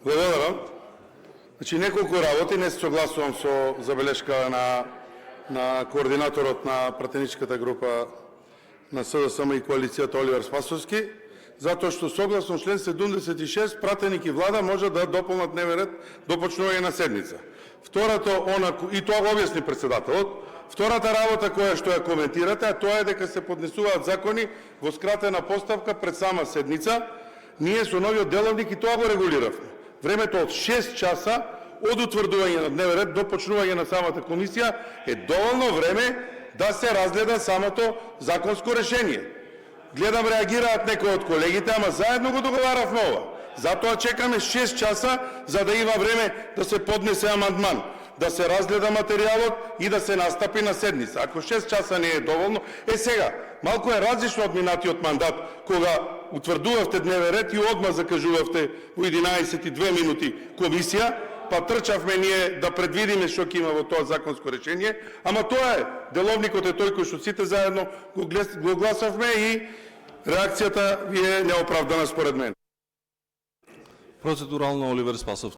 Благодарам. Значи, неколку работи, не се согласувам со забелешка на координаторот на пратеничката група на СДСМ и коалицијата Оливер Спасовски, затоа што согласно член 76 пратеник и влада може да дополнат дневен ред до почнување на седница. И тоа го објасни председателот. Втората работа која што ја коментирате, а тоа е дека се поднесуваат закони во скратена поставка пред сама седница. Ние со новиот деловник и тоа го регулиравме. Времето од 6 часа од утврдување на дневен ред до почнување на самата комисија е доволно време да се разгледа самото законско решение. Гледам реагираат некои од колегите, ама заедно го договаравме ова. Затоа чекаме 6 часа за да има време да се поднесе амандман, да се разгледа материјалот и да се настапи на седница. Ако 6 часа не е доволно, сега, малку е различно од минатиот мандат, кога утврдувавте дневен ред и одма закажувавте во 11:02 минути комисија, па трчавме ние да предвидиме што ќе има во тоа законско решение, ама тоа е, деловникот е тој кој што сите заедно го гласавме и реакцијата ви е неоправдана според мен. Процедурално Оливер Спасов.